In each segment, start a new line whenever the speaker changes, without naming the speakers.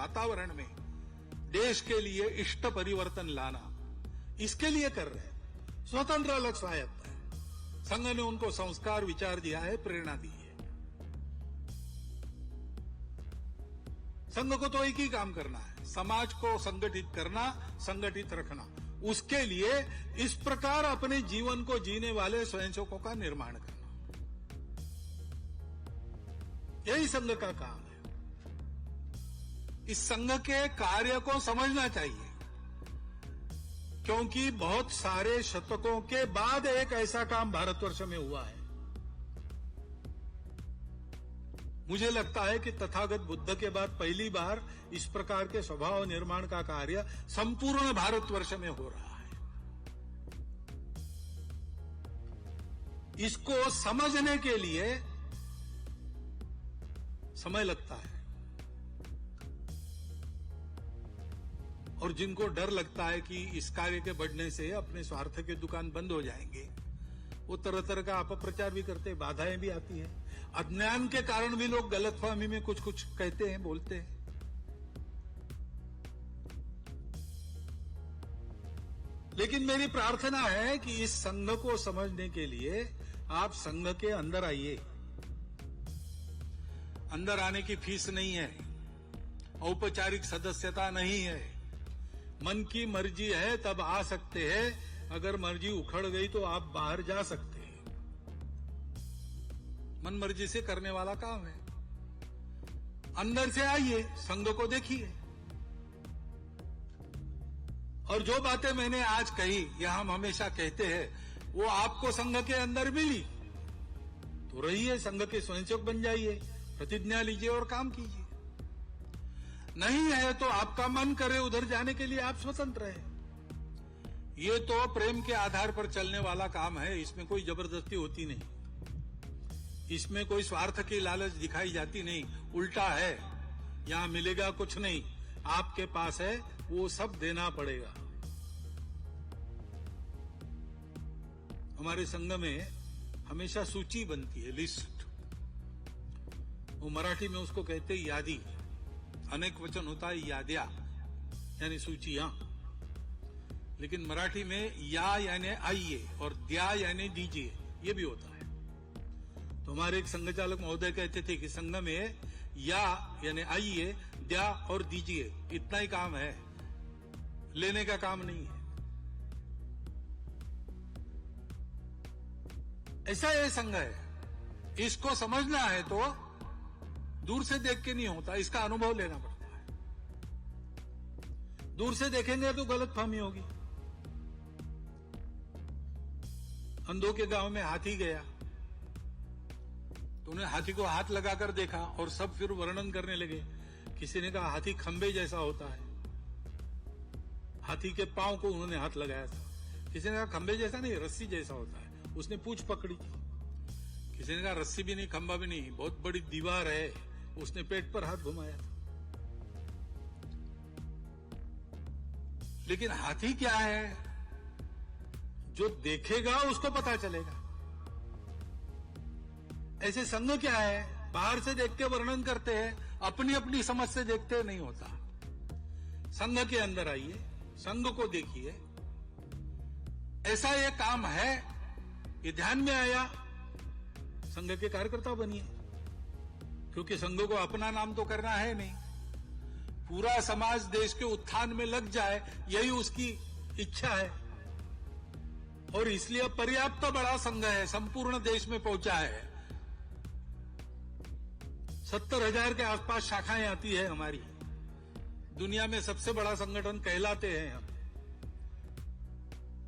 वातावरण में देश के लिए इष्ट परिवर्तन लाना, इसके लिए कर रहे हैं। स्वतंत्र अलग स्वायत्त है। संघ ने उनको संस्कार विचार दिया है, प्रेरणा दी है। संघ को तो एक ही काम करना है, समाज को संगठित करना, संगठित रखना। उसके लिए इस प्रकार अपने जीवन को जीने वाले स्वयंसेवकों का निर्माण करना, यही संघ का काम है। इस संघ के कार्य को समझना चाहिए, क्योंकि बहुत सारे शतकों के बाद एक ऐसा काम भारतवर्ष में हुआ है। मुझे लगता है कि तथागत बुद्ध के बाद पहली बार इस प्रकार के स्वभाव निर्माण का कार्य संपूर्ण भारतवर्ष में हो रहा है। इसको समझने के लिए समय लगता है, और जिनको डर लगता है कि इस कार्य के बढ़ने से अपने स्वार्थ के दुकान बंद हो जाएंगे, वो तरह तरह का अपप्रचार भी करते हैं, बाधाएं भी आती है। अज्ञान के कारण भी लोग गलतफहमी में कुछ कुछ कहते हैं, बोलते हैं। लेकिन मेरी प्रार्थना है कि इस संघ को समझने के लिए आप संघ के अंदर आइए। अंदर आने की फीस नहीं है, औपचारिक सदस्यता नहीं है। मन की मर्जी है तब आ सकते हैं, अगर मर्जी उखड़ गई तो आप बाहर जा सकते हैं। मन मर्जी से करने वाला काम है। अंदर से आइए, संघ को देखिए। और जो बातें मैंने आज कही या हम हमेशा कहते हैं, वो आपको संघ के अंदर मिली तो रहिए, संघ के स्वयंसेवक बन जाइए, प्रतिज्ञा लीजिए और काम कीजिए। नहीं है तो आपका मन करे उधर जाने के लिए आप स्वतंत्र हैं। ये तो प्रेम के आधार पर चलने वाला काम है, इसमें कोई जबरदस्ती होती नहीं, इसमें कोई स्वार्थ की लालच दिखाई जाती नहीं। उल्टा है, यहां मिलेगा कुछ नहीं, आपके पास है वो सब देना पड़ेगा। हमारे संघ में हमेशा सूची बनती है, लिस्ट। वो मराठी में उसको कहते हैं यादी, अनेक वचन होता है याद्या, यानी सूचियां। लेकिन मराठी में या यानी आइए और द्या यानी दीजिए, ये भी होता है। तो हमारे एक संघ चालक महोदय कहते थे कि संघ में या यानी आइए, द्या और दीजिए, इतना ही काम है, लेने का काम नहीं है। ऐसा ये संघ है। इसको समझना है तो दूर से देख के नहीं होता, इसका अनुभव लेना पड़ता है। दूर से देखेंगे तो गलतफहमी होगी। अंधों के गांव में हाथी गया तो उन्हें हाथी को हाथ लगाकर देखा और सब फिर वर्णन करने लगे। किसी ने कहा हाथी खंबे जैसा होता है, हाथी के पांव को उन्होंने हाथ लगाया था। किसी ने कहा खंबे जैसा नहीं, रस्सी जैसा होता है, उसने पूंछ पकड़ी। किसी ने कहा रस्सी भी नहीं, खंबा भी नहीं, बहुत बड़ी दीवार है, उसने पेट पर हाथ घुमाया था। लेकिन हाथी क्या है, जो देखेगा उसको पता चलेगा। ऐसे संघ क्या है, बाहर से देख के वर्णन करते हैं, अपनी अपनी समझ से देखते नहीं होता। संघ के अंदर आइए, संघ को देखिए। ऐसा ये काम है, ये ध्यान में आया, संघ के कार्यकर्ता बनिए। क्योंकि संघ को अपना नाम तो करना है नहीं, पूरा समाज देश के उत्थान में लग जाए, यही उसकी इच्छा है। और इसलिए पर्याप्त बड़ा संघ है, संपूर्ण देश में पहुंचा है। 70,000 के आसपास शाखाएं आती है हमारी। दुनिया में सबसे बड़ा संगठन कहलाते हैं हम।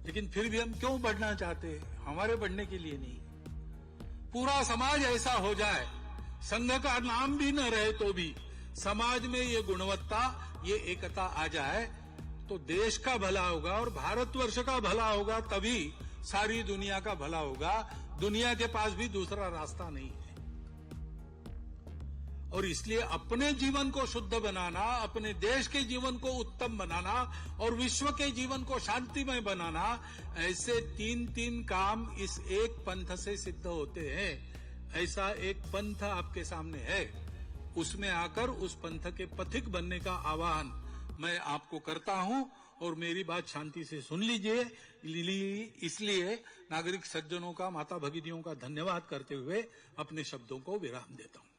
लेकिन फिर भी हम क्यों बढ़ना चाहते हैं? हमारे बढ़ने के लिए नहीं, पूरा समाज ऐसा हो जाए, संघ का नाम भी न रहे तो भी समाज में ये गुणवत्ता, ये एकता आ जाए तो देश का भला होगा और भारतवर्ष का भला होगा, तभी सारी दुनिया का भला होगा। दुनिया के पास भी दूसरा रास्ता नहीं है। और इसलिए अपने जीवन को शुद्ध बनाना, अपने देश के जीवन को उत्तम बनाना और विश्व के जीवन को शांतिमय बनाना, ऐसे 3 काम इस एक पंथ से सिद्ध होते हैं। ऐसा एक पंथ आपके सामने है, उसमें आकर उस पंथ के पथिक बनने का आह्वान मैं आपको करता हूं और मेरी बात शांति से सुन लीजिए। इसलिए नागरिक सज्जनों का, माता भगिनियों का धन्यवाद करते हुए अपने शब्दों को विराम देता हूं।